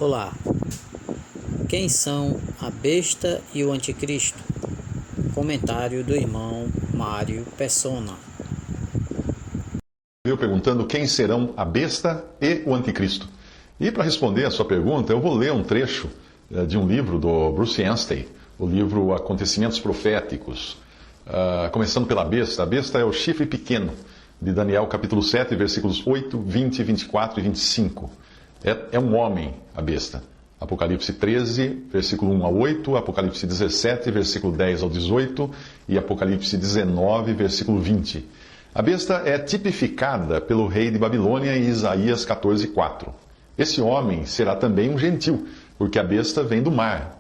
Olá, quem são a besta e o anticristo? Comentário do irmão Mário Persona. Eu perguntando quem serão a besta e o anticristo. E para responder a sua pergunta, eu vou ler um trecho de um livro do Bruce Anstey, o livro Acontecimentos Proféticos. Começando pela besta. A besta é o chifre pequeno, de Daniel capítulo 7, versículos 8, 20, 24 e 25. É um homem, a besta. Apocalipse 13, versículo 1 a 8, Apocalipse 17, versículo 10 ao 18 e Apocalipse 19, versículo 20. A besta é tipificada pelo rei de Babilônia em Isaías 14, 4. Esse homem será também um gentil, porque a besta vem do mar,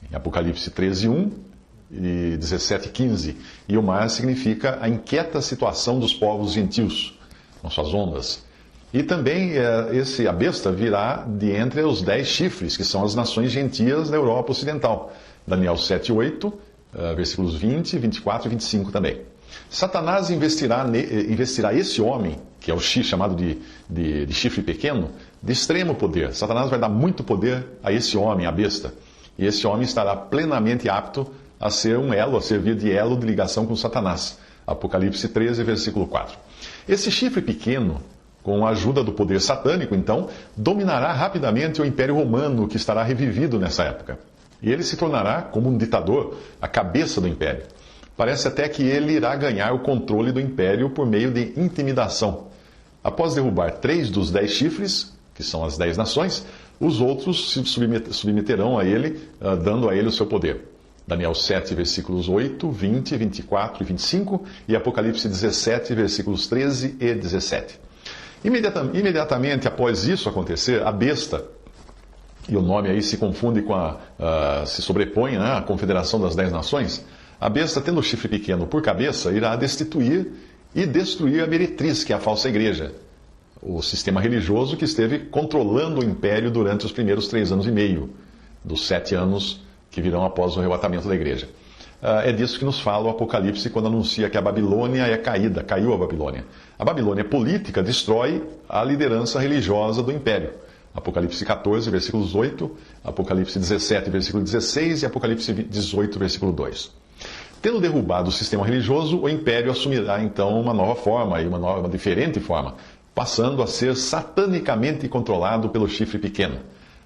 em Apocalipse 13, 1 e 17, 15. E o mar significa a inquieta situação dos povos gentios, com suas ondas. E também a besta virá de entre os 10 chifres, que são as nações gentias da Europa Ocidental. Daniel 7, 8, versículos 20, 24 e 25 também. Satanás investirá esse homem, que é o chamado de chifre pequeno, de extremo poder. Satanás vai dar muito poder a esse homem, a besta. E esse homem estará plenamente apto a ser um elo, a servir de elo de ligação com Satanás. Apocalipse 13, versículo 4. Esse chifre pequeno, com a ajuda do poder satânico, então, dominará rapidamente o Império Romano, que estará revivido nessa época. E ele se tornará, como um ditador, a cabeça do Império. Parece até que ele irá ganhar o controle do Império por meio de intimidação. Após derrubar 3 dos 10 chifres, que são as 10 nações, os outros se submeterão a ele, dando a ele o seu poder. Daniel 7, versículos 8, 20, 24 e 25 e Apocalipse 17, versículos 13 e 17. Imediatamente após isso acontecer, a besta, e o nome aí se confunde com se sobrepõe à Confederação das 10 Nações, a besta, tendo o chifre pequeno por cabeça, irá destituir e destruir a meretriz, que é a falsa igreja, o sistema religioso que esteve controlando o império durante os primeiros 3 anos e meio, dos 7 anos que virão após o arrebatamento da igreja. É disso que nos fala o Apocalipse quando anuncia que a Babilônia é caída, caiu a Babilônia. A Babilônia política destrói a liderança religiosa do império. Apocalipse 14, versículos 8, Apocalipse 17, versículo 16 e Apocalipse 18, versículo 2. Tendo derrubado o sistema religioso, o império assumirá então uma nova forma, e uma diferente forma, passando a ser satanicamente controlado pelo chifre pequeno.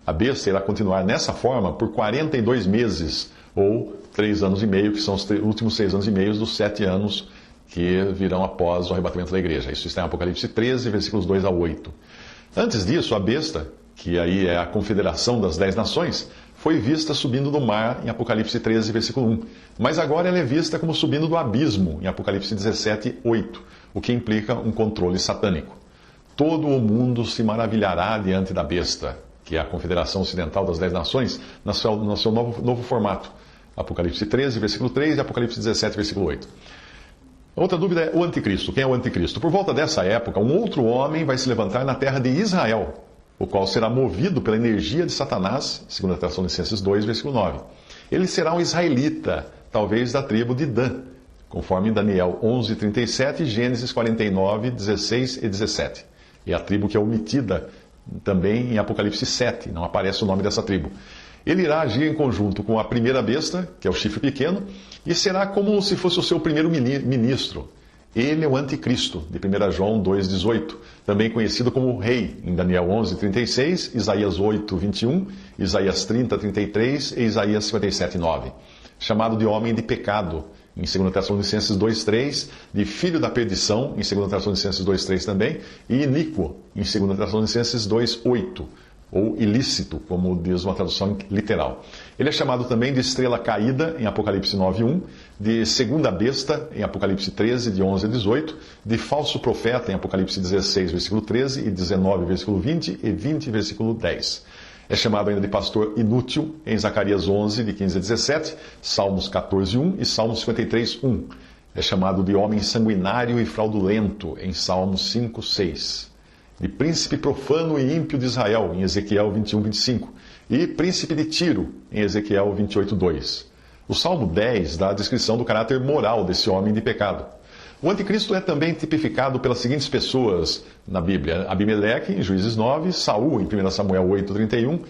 A besta irá continuar nessa forma por 42 meses, ou 3 anos e meio, que são os últimos 6 anos e meio dos 7 anos que virão após o arrebatamento da igreja. Isso está em Apocalipse 13, versículos 2 a 8. Antes disso, a besta, que aí é a confederação das 10 nações, foi vista subindo do mar em Apocalipse 13, versículo 1. Mas agora ela é vista como subindo do abismo em Apocalipse 17, 8, o que implica um controle satânico. Todo o mundo se maravilhará diante da besta, que é a Confederação Ocidental das 10 Nações, no seu novo formato. Apocalipse 13, versículo 3 e Apocalipse 17, versículo 8. Outra dúvida é o anticristo. Quem é o anticristo? Por volta dessa época, um outro homem vai se levantar na terra de Israel, o qual será movido pela energia de Satanás, segundo a Tessalonicenses 2, versículo 9. Ele será um israelita, talvez da tribo de Dan, conforme Daniel 11, 37 e Gênesis 49, 16 e 17. E a tribo que é omitida também em Apocalipse 7, não aparece o nome dessa tribo. Ele irá agir em conjunto com a primeira besta, que é o chifre pequeno, e será como se fosse o seu primeiro ministro. Ele é o anticristo, de 1 João 2,18, também conhecido como rei, em Daniel 11, 36, Isaías 8, 21, Isaías 30, 33 e Isaías 57, 9. Chamado de homem de pecado, em 2 Tessalonicenses 2,3, de filho da perdição, em 2 Tessalonicenses 2,3 também, e iníquo, em 2 Tessalonicenses 2,8, ou ilícito, como diz uma tradução literal. Ele é chamado também de estrela caída, em Apocalipse 9:1, de segunda besta, em Apocalipse 13, de 11 a 18, de falso profeta, em Apocalipse 16, versículo 13, e 19, versículo 20, e 20, versículo 10. É chamado ainda de pastor inútil, em Zacarias 11, de 15 a 17, Salmos 14:1 e Salmos 53:1. É chamado de homem sanguinário e fraudulento, em Salmos 5, 6. De príncipe profano e ímpio de Israel, em Ezequiel 21, 25, e príncipe de Tiro, em Ezequiel 28, 2. O Salmo 10 dá a descrição do caráter moral desse homem de pecado. O anticristo é também tipificado pelas seguintes pessoas na Bíblia: Abimeleque, em Juízes 9, Saul, em 1 Samuel 8:31,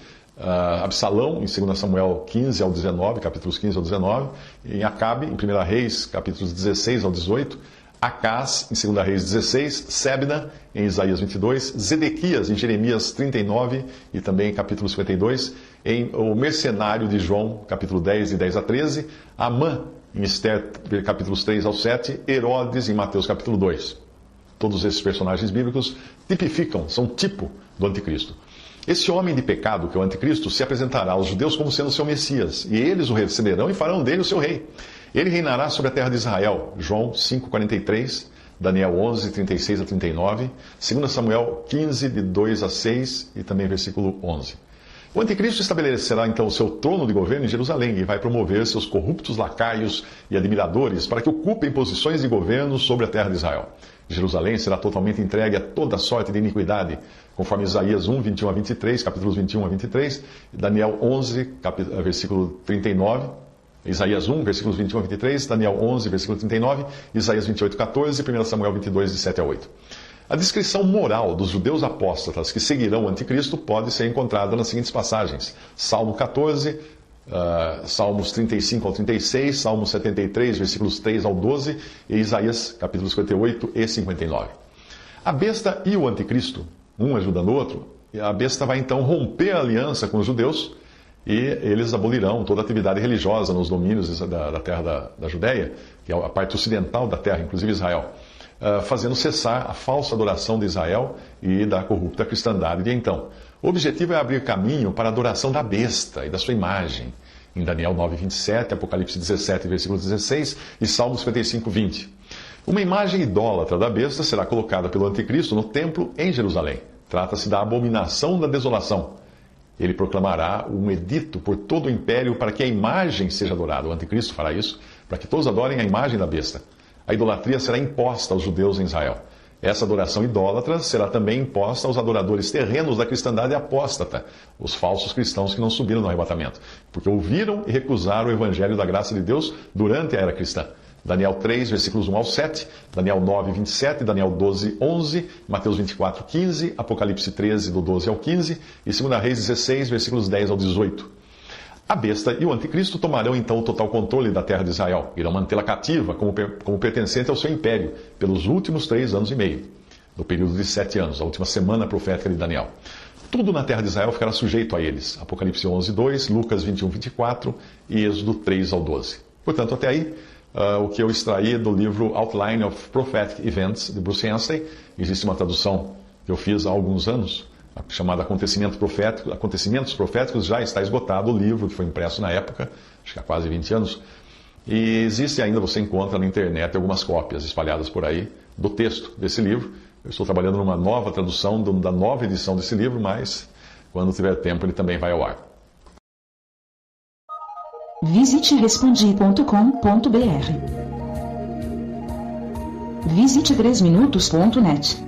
Absalão, em 2 Samuel 15 ao 19, capítulos 15 ao 19, em Acabe, em 1 Reis, capítulos 16 ao 18, Acás, em 2 Reis 16, Sebna, em Isaías 22, Zedequias, em Jeremias 39 e também em capítulo 52, em O Mercenário de João, capítulo 10, de 10 a 13, Amã, em Esther, capítulos 3 ao 7, Herodes, em Mateus, capítulo 2. Todos esses personagens bíblicos tipificam, são tipo do anticristo. Esse homem de pecado, que é o anticristo, se apresentará aos judeus como sendo seu Messias, e eles o receberão e farão dele o seu rei. Ele reinará sobre a terra de Israel. João 5,43, Daniel 11, 36 a 39, 2 Samuel 15, de 2 a 6 e também versículo 11. O anticristo estabelecerá então o seu trono de governo em Jerusalém e vai promover seus corruptos lacaios e admiradores para que ocupem posições de governo sobre a terra de Israel. Jerusalém será totalmente entregue a toda sorte de iniquidade, conforme Isaías 1, 21 a 23, capítulos 21 a 23, Daniel 11, versículo 39, Isaías 1, versículos 21 a 23, Daniel 11, versículo 39, Isaías 28, 14 e 1 Samuel 22, de 7 a 8. A descrição moral dos judeus apóstatas que seguirão o anticristo pode ser encontrada nas seguintes passagens: Salmo 14, Salmos 35 ao 36, Salmos 73, versículos 3 ao 12 e Isaías, capítulos 58 e 59. A besta e o anticristo, um ajudando o outro, a besta vai então romper a aliança com os judeus e eles abolirão toda atividade religiosa nos domínios da terra da Judéia, que é a parte ocidental da terra, inclusive Israel, fazendo cessar a falsa adoração de Israel e da corrupta cristandade de então. O objetivo é abrir caminho para a adoração da besta e da sua imagem, em Daniel 9, 27, Apocalipse 17, versículo 16 e Salmos 55, 20. Uma imagem idólatra da besta será colocada pelo anticristo no templo em Jerusalém. Trata-se da abominação da desolação. Ele proclamará um edito por todo o império para que a imagem seja adorada. O anticristo fará isso, para que todos adorem a imagem da besta. A idolatria será imposta aos judeus em Israel. Essa adoração idólatra será também imposta aos adoradores terrenos da cristandade apóstata, os falsos cristãos que não subiram no arrebatamento, porque ouviram e recusaram o evangelho da graça de Deus durante a era cristã. Daniel 3, versículos 1 ao 7, Daniel 9, 27, Daniel 12, 11, Mateus 24, 15, Apocalipse 13, do 12 ao 15 e 2 Reis 16, versículos 10 ao 18. A besta e o anticristo tomarão então o total controle da terra de Israel. Irão mantê-la cativa como pertencente ao seu império pelos últimos 3 anos e meio, no período de 7 anos, a última semana profética de Daniel. Tudo na terra de Israel ficará sujeito a eles. Apocalipse 11, 2, Lucas 21, 24 e Êxodo 3 ao 12. Portanto, até aí, o que eu extraí do livro Outline of Prophetic Events, de Bruce Anstey. Existe uma tradução que eu fiz há alguns anos, chamada Acontecimentos Proféticos, já está esgotado o livro, que foi impresso na época, acho que há quase 20 anos. E existe ainda, você encontra na internet algumas cópias espalhadas por aí do texto desse livro. Eu estou trabalhando numa nova tradução da nova edição desse livro, mas quando tiver tempo ele também vai ao ar. Visite respondi.com.br. Visite 3minutos.net.